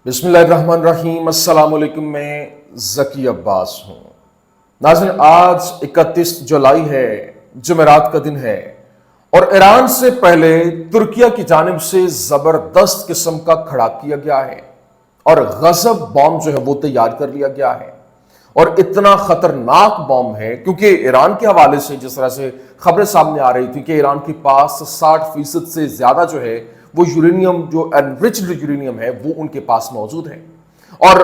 بسم اللہ الرحمن الرحیم۔ السلام علیکم، میں ذکی عباس ہوں۔ ناظرین، آج 31 جولائی ہے، جمعرات کا دن ہے، اور ایران سے پہلے ترکیہ کی جانب سے زبردست قسم کا کھڑا کیا گیا ہے اور غضب بام جو ہے وہ تیار کر لیا گیا ہے، اور اتنا خطرناک بام ہے کیونکہ ایران کے حوالے سے جس طرح سے خبریں سامنے آ رہی تھی کہ ایران کے پاس 60% سے زیادہ جو ہے وہ یورینیم، جو انریچڈ یورینیم ہے، وہ ان کے پاس موجود ہے، اور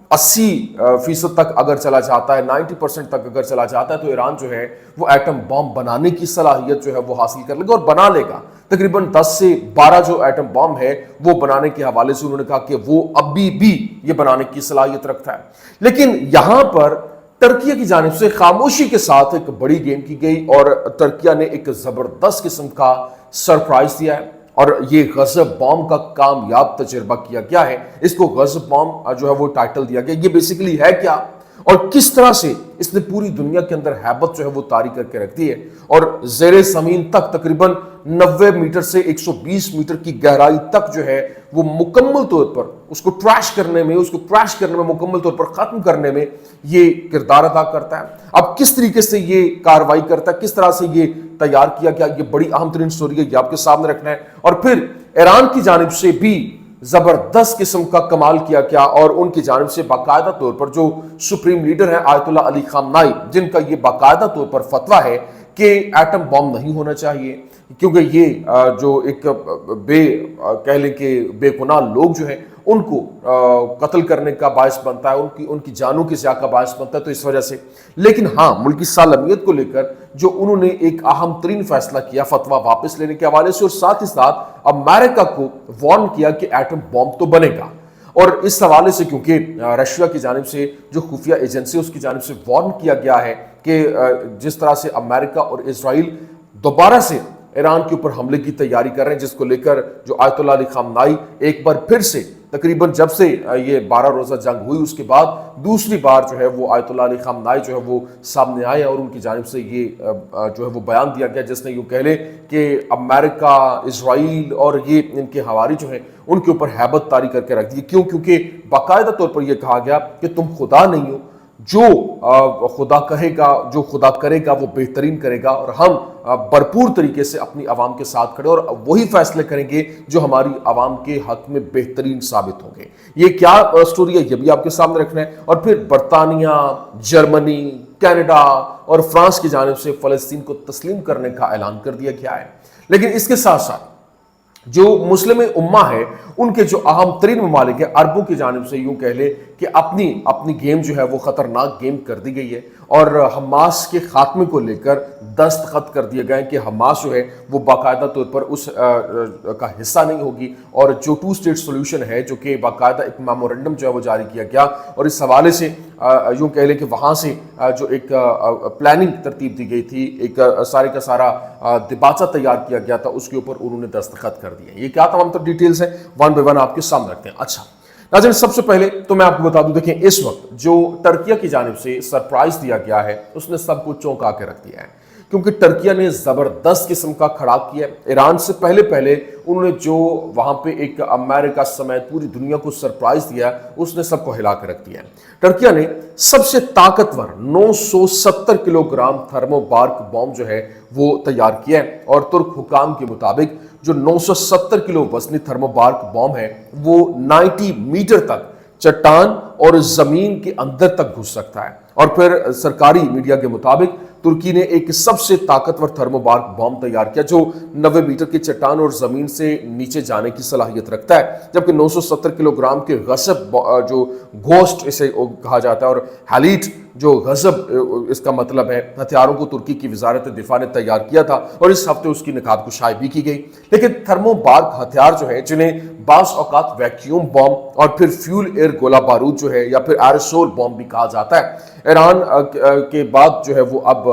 80% تک اگر چلا جاتا ہے، 90% تک اگر چلا جاتا ہے تو ایران جو ہے وہ ایٹم بام بنانے کی صلاحیت جو ہے وہ حاصل کر لے گا اور بنا لے گا۔ تقریباً 10 سے 12 جو ایٹم بام ہے وہ بنانے کے حوالے سے انہوں نے کہا کہ وہ ابھی بھی یہ بنانے کی صلاحیت رکھتا ہے۔ لیکن یہاں پر ترکیہ کی جانب سے خاموشی کے ساتھ ایک بڑی گیم کی گئی، اور ترکیہ نے ایک زبردست قسم کا سرپرائز دیا ہے، اور یہ غضب بام کا کامیاب تجربہ کیا گیا ہے۔ اس کو غضب بام جو ہے وہ ٹائٹل دیا گیا۔ یہ بیسیکلی ہے کیا اور کس طرح سے اس نے پوری دنیا کے اندر ہیبت جو ہے وہ طاری کر کے رکھ دی ہے، اور زیر زمین تک تقریباً 90 میٹر سے 120 میٹر کی گہرائی تک جو ہے وہ مکمل طور پر اس کو ٹریش کرنے میں، مکمل طور پر ختم کرنے میں یہ کردار ادا کرتا ہے۔ اب کس طریقے سے یہ کاروائی کرتا ہے، کس طرح سے یہ تیار کیا گیا، یہ بڑی اہم ترین سٹوری ہے، یہ آپ کے سامنے رکھنا ہے۔ اور پھر ایران کی جانب سے بھی زبردست قسم کا کمال کیا گیا، اور ان کی جانب سے باقاعدہ طور پر جو سپریم لیڈر ہے آیت اللہ علی خامنائی، جن کا یہ باقاعدہ طور پر فتویٰ ہے کہ ایٹم بم نہیں ہونا چاہیے، کیونکہ یہ جو ایک کہہ لیں کہ بے گناہ لوگ جو ہیں ان کو قتل کرنے کا باعث بنتا ہے، ان کی جانوں کی ضیاع کا باعث بنتا ہے، تو اس وجہ سے۔ لیکن ہاں، ملکی سالمیت کو لے کر جو انہوں نے ایک اہم ترین فیصلہ کیا فتویٰ واپس لینے کے حوالے سے، اور ساتھ ہی ساتھ امریکہ کو وارن کیا کہ ایٹم بم تو بنے گا، اور اس حوالے سے کیونکہ رشیا کی جانب سے جو خفیہ ایجنسی اس کی جانب سے وارن کیا گیا ہے کہ جس طرح سے امریکہ اور اسرائیل دوبارہ سے ایران کے اوپر حملے کی تیاری کر رہے ہیں، جس کو لے کر جو آیت اللہ علی خامنائی ایک بار پھر سے تقریباً جب سے یہ 12 روزہ جنگ ہوئی اس کے بعد دوسری بار جو ہے وہ آیت اللہ علی خامنائی جو ہے وہ سامنے آئے، اور ان کی جانب سے یہ جو ہے وہ بیان دیا گیا جس نے یوں کہہ لے کہ امریکہ، اسرائیل اور یہ ان کے حواری جو ہیں ان کے اوپر ہیبت طاری کر کے رکھ دی۔ کیوں؟ کیونکہ باقاعدہ طور پر یہ کہا گیا کہ تم خدا نہیں ہو، جو خدا کہے گا، جو خدا کرے گا وہ بہترین کرے گا، اور ہم بھرپور طریقے سے اپنی عوام کے ساتھ کھڑے اور وہی فیصلے کریں گے جو ہماری عوام کے حق میں بہترین ثابت ہوں گے۔ یہ کیا سٹوری ہے یہ بھی آپ کے سامنے رکھنا ہے۔ اور پھر برطانیہ، جرمنی، کینیڈا اور فرانس کی جانب سے فلسطین کو تسلیم کرنے کا اعلان کر دیا گیا ہے۔ لیکن اس کے ساتھ ساتھ جو مسلم امہ ہے، ان کے جو اہم ترین ممالک ہیں، عربوں کی جانب سے یوں کہہ لے کہ اپنی گیم جو ہے وہ خطرناک گیم کر دی گئی ہے، اور حماس کے خاتمے کو لے کر دستخط کر دیے گئے کہ حماس جو ہے وہ باقاعدہ طور پر اس کا حصہ نہیں ہوگی، اور جو 2 اسٹیٹ سولوشن ہے جو کہ باقاعدہ ایک میمورنڈم جو ہے وہ جاری کیا گیا، اور اس حوالے سے یوں کہہ لیں کہ وہاں سے جو ایک پلاننگ ترتیب دی گئی تھی، ایک سارے کا سارا دباچہ تیار کیا گیا تھا، اس کے اوپر انہوں نے دستخط کر دیے۔ یہ کیا تمام تر ڈیٹیلز ہیں، 1 بائی 1 آپ کے سامنے رکھتے ہیں۔ اچھا ناظرین، سب سے پہلے تو میں آپ کو بتا دوں، دیکھیں اس وقت جو ترکیہ کی جانب سے سرپرائز دیا گیا ہے اس نے سب کو چونکا کے رکھ دیا ہے، کیونکہ ترکیہ نے زبردست قسم کا کھڑا کیا ہے۔ ایران سے پہلے انہوں نے جو وہاں پہ ایک امریکہ سمیت پوری دنیا کو سرپرائز دیا اس نے سب کو ہلا کے رکھ دیا ہے۔ ترکیہ نے سب سے طاقتور 970 کلو گرام تھرمو بارک بم جو ہے وہ تیار کیا ہے، اور ترک حکام کے مطابق جو 970 کلو وزنی تھرمو بارک بم ہے وہ 90 میٹر تک چٹان اور زمین کے اندر تک گھس سکتا ہے۔ اور پھر سرکاری میڈیا کے مطابق ترکی نے ایک سب سے طاقتور تھرمو بارک بم تیار کیا جو 90 میٹر کی چٹان اور زمین سے نیچے جانے کی صلاحیت رکھتا ہے، جبکہ 970 کلو گرام کے غصب جو گوسٹ اسے کہا جاتا ہے، اور ہیلیٹ جو غصب اس کا مطلب ہے، ہتھیاروں کو ترکی کی وزارت دفاع نے تیار کیا تھا، اور اس ہفتے اس کی نقاب کشائی بھی کی گئی۔ لیکن تھرمو بارک ہتھیار جو ہے، جنہیں بعض اوقات ویکیوم بم اور پھر فیول ایئر گولہ بارود جو ہے یا پھر ایرسول بم بھی کہا جاتا ہے، ایران کے بعد جو ہے وہ اب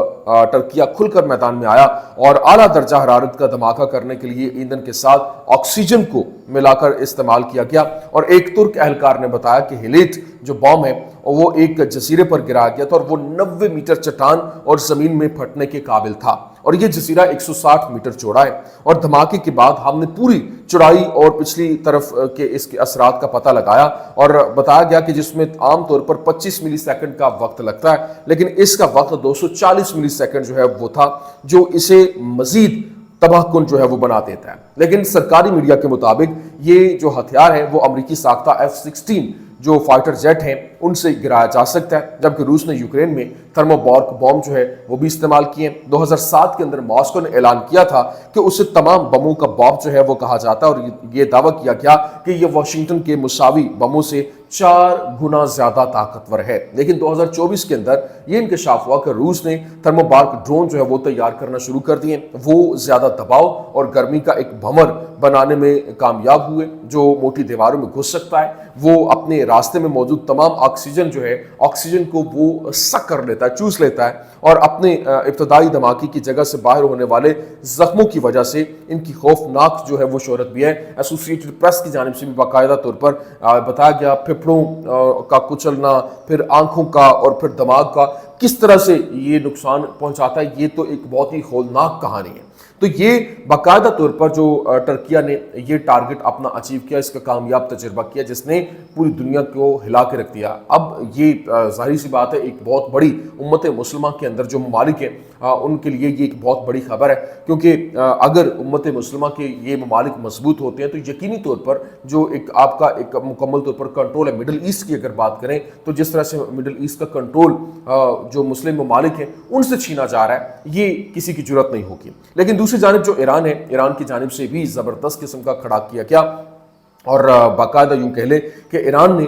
ترکیہ کھل کر میدان میں آیا، اور اعلیٰ درجہ حرارت کا دھماکہ کرنے کے لیے ایندھن کے ساتھ آکسیجن کو ملا کر استعمال کیا گیا۔ اور ایک ترک اہلکار نے بتایا کہ ہیلیٹ جو بم ہے اور وہ ایک جزیرے پر گرا گیا تھا اور وہ 90 میٹر چٹان اور زمین میں پھٹنے کے قابل تھا، اور یہ جزیرہ 160 میٹر چوڑا ہے، اور دھماکے کے بعد ہم نے پوری چوڑائی اور پچھلی طرف کے اس کے اثرات کا پتہ لگایا، اور بتایا گیا کہ جس میں عام طور پر 25 ملی سیکنڈ کا وقت لگتا ہے، لیکن اس کا وقت 240 ملی سیکنڈ جو ہے وہ تھا، جو اسے مزید تباہ کن جو ہے وہ بنا دیتا ہے۔ لیکن سرکاری میڈیا کے مطابق یہ جو ہتھیار ہے وہ امریکی ساختہ F-16 جو فائٹر جیٹ ہیں ان سے گرایا جا سکتا ہے، جبکہ روس نے یوکرین میں تھرمو بارک بم جو ہے وہ بھی استعمال کیے۔ 2007 کے اندر ماسکو نے اعلان کیا تھا کہ اسے تمام بموں کا باپ جو ہے وہ کہا جاتا ہے، اور یہ دعویٰ کیا گیا کہ یہ واشنگٹن کے مساوی بموں سے 4 گنا زیادہ طاقتور ہے۔ لیکن 2024 کے اندر یہ انکشاف ہوا کہ روس نے تھرمو بارک ڈرون جو ہے وہ تیار کرنا شروع کر دیے، وہ زیادہ دباؤ اور گرمی کا ایک بھنور بنانے میں کامیاب ہوئے جو موٹی دیواروں میں گھس سکتا ہے، وہ اپنے راستے میں موجود تمام آکسیجن جو ہے آکسیجن کو وہ سک کر لیتا ہے، چوس لیتا ہے، اور اپنے ابتدائی دھماکے کی جگہ سے باہر ہونے والے زخموں کی وجہ سے ان کی خوفناک جو ہے وہ شہرت بھی ہے۔ ایسوسیٹڈ پریس کی جانب سے بھی باقاعدہ طور پر بتایا گیا پھپھڑوں کا کچلنا، پھر آنکھوں کا اور پھر دماغ کا کس طرح سے یہ نقصان پہنچاتا ہے، یہ تو ایک بہت ہی ہولناک کہانی ہے۔ تو یہ باقاعدہ طور پر جو ترکیہ نے یہ ٹارگٹ اپنا اچیو کیا، اس کا کامیاب تجربہ کیا، جس نے پوری دنیا کو ہلا کے رکھ دیا۔ اب یہ ظاہری سی بات ہے، ایک بہت بڑی امت مسلمہ کے اندر جو ممالک ہیں ان کے لیے یہ ایک بہت بڑی خبر ہے، کیونکہ اگر امت مسلمہ کے یہ ممالک مضبوط ہوتے ہیں تو یقینی طور پر جو ایک آپ کا ایک مکمل طور پر کنٹرول ہے مڈل ایسٹ کی اگر بات کریں تو جس طرح سے مڈل ایسٹ کا کنٹرول جو مسلم ممالک ہیں ان سے چھینا جا رہا ہے، یہ کسی کی جرات نہیں ہوگی۔ لیکن دوسری جانب جو ایران ہے، ایران کی جانب سے بھی زبردست قسم کا کھڑا کیا گیا، اور باقاعدہ یوں کہہ لیں کہ ایران نے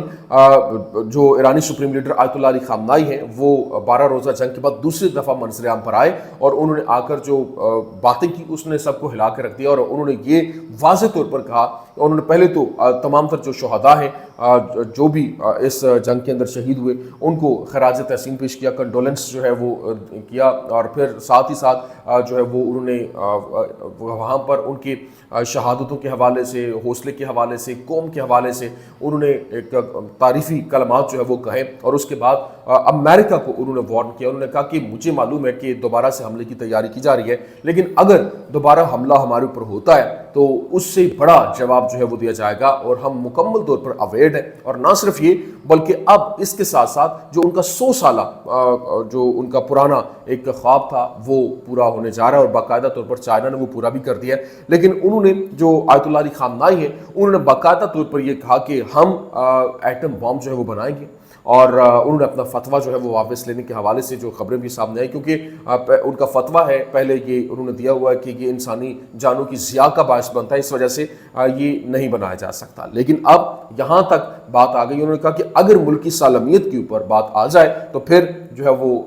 جو ایرانی سپریم لیڈر آیت اللہ علی خامنائی ہیں وہ 12 روزہ جنگ کے بعد دوسری دفعہ منظر عام پر آئے، اور انہوں نے آ کر جو باتیں کی اس نے سب کو ہلا کے رکھ دیا، اور انہوں نے یہ واضح طور پر کہا، انہوں نے پہلے تو تمام تر جو شہداء ہیں جو بھی اس جنگ کے اندر شہید ہوئے ان کو خراج تحسین پیش کیا، کنڈولنس جو ہے وہ کیا، اور پھر ساتھ ہی ساتھ جو ہے وہ انہوں نے وہاں پر ان کی شہادتوں کے حوالے سے، حوصلے کے حوالے سے، قوم کے حوالے سے انہوں نے ایک تعریفی کلمات جو ہے وہ کہے، اور اس کے بعد امریکہ کو انہوں نے وارن کیا۔ انہوں نے کہا کہ مجھے معلوم ہے کہ دوبارہ سے حملے کی تیاری کی جا رہی ہے، لیکن اگر دوبارہ حملہ ہمارے اوپر ہوتا ہے تو اس سے بڑا جواب جو ہے وہ دیا جائے گا، اور ہم مکمل طور پر اویئرڈ ہیں۔ اور نہ صرف یہ بلکہ اب اس کے ساتھ ساتھ جو ان کا 100 سالہ جو ان کا پرانا ایک خواب تھا وہ پورا ہونے جا رہا ہے، اور باقاعدہ طور پر چائنا نے وہ پورا بھی کر دیا ہے۔ لیکن انہوں نے جو آیت اللہ علی خامنائی ہیں انہوں نے باقاعدہ طور پر یہ کہا کہ ہم ایٹم بم جو ہے وہ بنائیں گے، اور انہوں نے اپنا فتویٰ جو ہے وہ واپس لینے کے حوالے سے جو خبریں بھی سامنے آئی، کیونکہ ان کا فتویٰ ہے پہلے یہ انہوں نے دیا ہوا ہے کہ یہ انسانی جانوں کی ضیاع کا باعث بنتا ہے، اس وجہ سے یہ نہیں بنایا جا سکتا۔ لیکن اب یہاں تک بات آ گئی، انہوں نے کہا کہ اگر ملکی سالمیت کے اوپر بات آ جائے تو پھر جو ہے وہ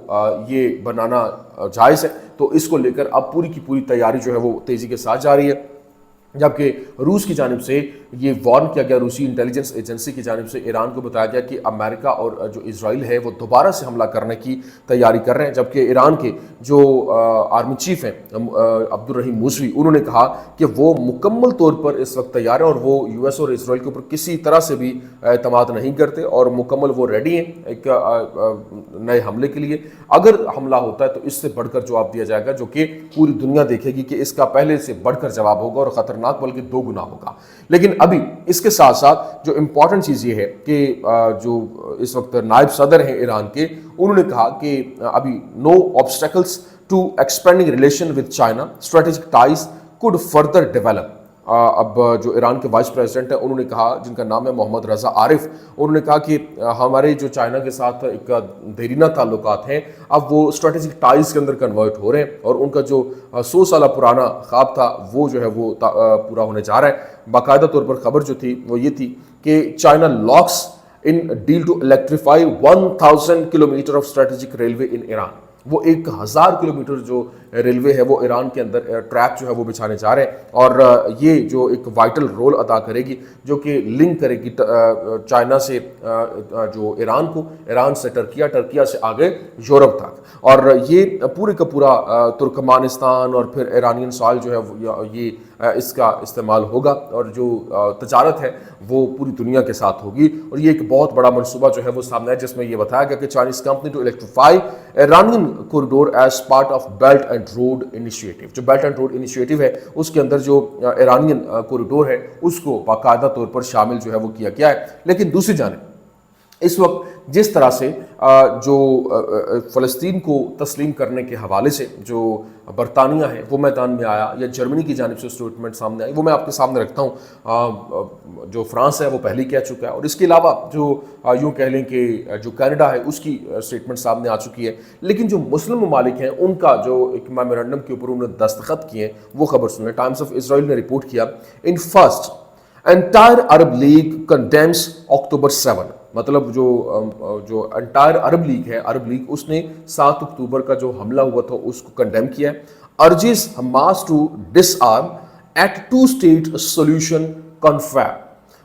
یہ بنانا جائز ہے۔ تو اس کو لے کر اب پوری کی پوری تیاری جو ہے وہ تیزی کے ساتھ جاری ہے، جبکہ روس کی جانب سے یہ وارن کیا گیا، روسی انٹیلیجنس ایجنسی کی جانب سے ایران کو بتایا گیا کہ امریکہ اور جو اسرائیل ہے وہ دوبارہ سے حملہ کرنے کی تیاری کر رہے ہیں، جبکہ ایران کے جو آرمی چیف ہیں عبد الرحیم موسوی انہوں نے کہا کہ وہ مکمل طور پر اس وقت تیار ہیں، اور وہ یو ایس اور اسرائیل کے اوپر کسی طرح سے بھی اعتماد نہیں کرتے، اور مکمل وہ ریڈی ہیں ایک نئے حملے کے لیے۔ اگر حملہ ہوتا ہے تو اس سے بڑھ کر جواب دیا جائے گا، جو کہ پوری دنیا دیکھے گی کہ اس کا پہلے سے بڑھ کر جواب ہوگا، اور خطرناک بلکہ 2 گنا ہوگا۔ لیکن ابھی اس کے ساتھ ساتھ جو امپورٹنٹ چیز یہ ہے کہ جو اس وقت نائب صدر ہیں ایران کے، انہوں نے کہا کہ ابھی نو obstacles to expanding relation with China, strategic ties could further develop۔ اب جو ایران کے وائس پریزیڈنٹ ہیں انہوں نے کہا، جن کا نام ہے محمد رضا عارف، انہوں نے کہا کہ ہمارے جو چائنا کے ساتھ ایک دیرینہ تعلقات ہیں اب وہ اسٹریٹجک ٹائز کے اندر کنورٹ ہو رہے ہیں، اور ان کا جو 100 سالہ پرانا خواب تھا وہ جو ہے وہ پورا ہونے جا رہا ہے۔ باقاعدہ طور پر خبر جو تھی وہ یہ تھی کہ China locks in deal to electrify 1000 kilometre of strategic railway in Iran. وہ 1000 کلومیٹر جو ریلوے ہے وہ ایران کے اندر ٹریک جو ہے وہ بچھانے جا رہے ہیں، اور یہ جو ایک وائٹل رول ادا کرے گی جو کہ لنک کرے گی چائنا سے جو ایران کو، ایران سے ٹرکیہ سے آگے یورپ تک، اور یہ پورے کا پورا ترکمانستان اور پھر ایرانین سال جو ہے یہ اس کا استعمال ہوگا، اور جو تجارت ہے وہ پوری دنیا کے ساتھ ہوگی۔ اور یہ ایک بہت بڑا منصوبہ جو ہے وہ سامنے ہے جس میں یہ بتایا گیا کہ Chinese company to electrify Iranian corridor as part of belt and road initiative. جو بیلٹ اینڈ روڈ انیشیٹو ہے اس کے اندر جو ایرانین کوریڈور ہے اس کو باقاعدہ طور پر شامل جو ہے وہ کیا گیا ہے۔ لیکن دوسری جانب اس وقت جس طرح سے جو فلسطین کو تسلیم کرنے کے حوالے سے جو برطانیہ ہے وہ میدان میں آیا، یا جرمنی کی جانب سے اسٹیٹمنٹ سامنے آئی، وہ میں آپ کے سامنے رکھتا ہوں۔ جو فرانس ہے وہ پہلے کہہ چکا ہے، اور اس کے علاوہ جو یوں کہہ لیں کہ جو کینیڈا ہے اس کی اسٹیٹمنٹ سامنے آ چکی ہے۔ لیکن جو مسلم ممالک ہیں ان کا جو ایک میمورنڈم کے اوپر انہوں نے دستخط کیے ہیں وہ خبر سنیں۔ ٹائمز آف اسرائیل نے رپورٹ کیا، in first entire Arab League condemns October 7، مطلب جو انٹائر عرب لیگ ہے، عرب لیگ، اس نے 7 اکتوبر کا جو حملہ ہوا تھا اس کو کنڈیم کیا ہے۔ Urges Hamas to disarm at 2 state solution confirm,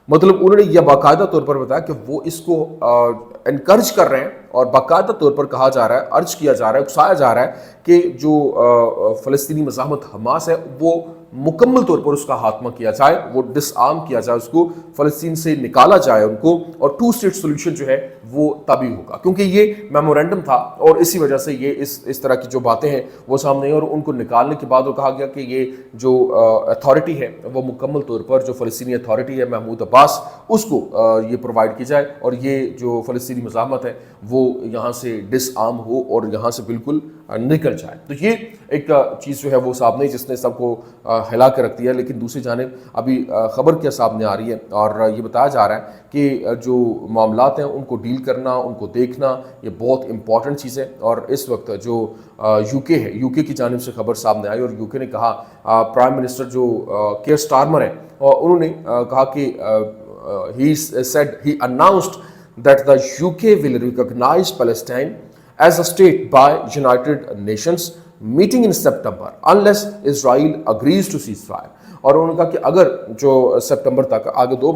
مطلب انہوں نے یہ باقاعدہ طور پر بتایا کہ وہ اس کو انکرج کر رہے ہیں، اور باقاعدہ طور پر کہا جا رہا ہے، ارج کیا جا رہا ہے، اکسایا جا رہا ہے کہ جو فلسطینی مزاحمت حماس ہے وہ مکمل طور پر اس کا خاتمہ کیا جائے، وہ ڈس آرم کیا جائے، اس کو فلسطین سے نکالا جائے ان کو، اور 2 state سولوشن جو ہے وہ تبھی ہوگا، کیونکہ یہ میمورنڈم تھا اور اسی وجہ سے یہ اس طرح کی جو باتیں ہیں وہ سامنے، اور ان کو نکالنے کے بعد وہ کہا گیا کہ یہ جو اتھارٹی ہے وہ مکمل طور پر جو فلسطینی اتھارٹی ہے محمود عباس اس کو یہ پرووائڈ کی جائے، اور یہ جو فلسطینی مزاحمت ہے وہ یہاں سے ڈس آرم ہو اور یہاں سے بالکل نکل جائے۔ تو یہ ایک چیز جو ہے وہ سامنے جس نے سب کو ہلا کے رکھ دیا۔ لیکن دوسری جانب ابھی خبر کیا سامنے آ رہی ہے، اور یہ بتایا جا رہا ہے کہ جو معاملات ہیں ان کو ڈیل کرنا، ان کو دیکھنا، یہ بہت امپورٹنٹ چیز ہے۔ اور اس وقت جو یو کے ہے، یو کے کی جانب سے خبر سامنے آئی، اور یو کے نے کہا، پرائم منسٹر جو کیئر سٹارمر ہیں انہوں نے کہا کہ he announced that the UK will recognize Palestine as a state by United Nations meeting in September unless Israel agrees to ceasefire۔ اور انہوں نے کہا کہ اگر جو سپٹمبر تک آگے 2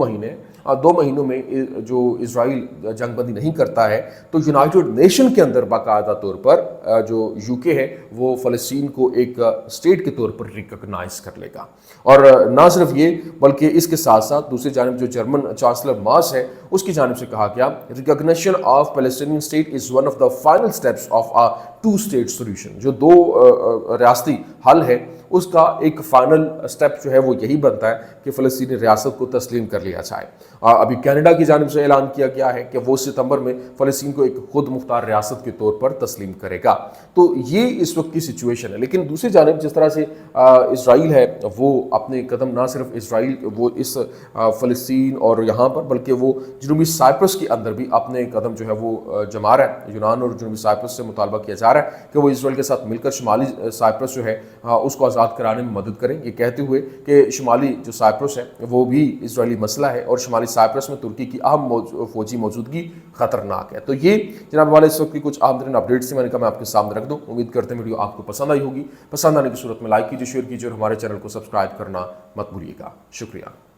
مہینوں میں جو اسرائیل جنگ بندی نہیں کرتا ہے تو یونائٹڈ نیشن کے اندر باقاعدہ طور پر جو یو کے ہے وہ فلسطین کو ایک اسٹیٹ کے طور پر ریکگنائز کر لے گا۔ اور نہ صرف یہ بلکہ اس کے ساتھ ساتھ دوسری جانب جو جرمن چانسلر ماس ہے اس کی جانب سے کہا گیا، recognition of Palestinian state is one of the final steps of a 2 state solution. جو 2 ریاستی حل ہے اس کا ایک فائنل اسٹیپ جو ہے وہ یہی بنتا ہے کہ فلسطینی ریاست کو تسلیم کر لیا جائے۔ ابھی کینیڈا کی جانب سے اعلان کیا گیا ہے کہ وہ ستمبر میں فلسطین کو ایک خود مختار ریاست کے طور پر تسلیم کرے گا۔ تو یہ اس وقت کی سچویشن ہے۔ لیکن دوسری جانب جس طرح سے اسرائیل ہے وہ اپنے قدم نہ صرف اسرائیل وہ اس فلسطین اور یہاں پر بلکہ وہ جنوبی سائپرس کے اندر بھی اپنے قدم جو ہے وہ جما رہا ہے۔ یونان اور جنوبی سائپرس سے مطالبہ کیا جا رہا ہے کہ وہ اسرائیل کے ساتھ مل کر شمالی سائپرس جو ہے اس کو آزاد کرانے میں مدد کریں، یہ کہتے ہوئے کہ شمالی جو سائپرس ہے وہ بھی اسرائیلی مسئلہ ہے اور شمالی سائپرس میں ترکی کی اہم فوجی موجودگی خطرناک ہے۔ تو یہ جناب والے اس وقت کی کچھ اہم ترین اپڈیٹس سے میں نے کہا میں آپ کے سامنے رکھ دوں۔ امید کرتے ہیں ویڈیو آپ کو پسند آئی ہوگی، پسند آنے کی صورت میں لائک کیجیے، شیئر کیجیے اور ہمارے چینل کو سبسکرائب کرنا مت بھولیے گا۔ شکریہ۔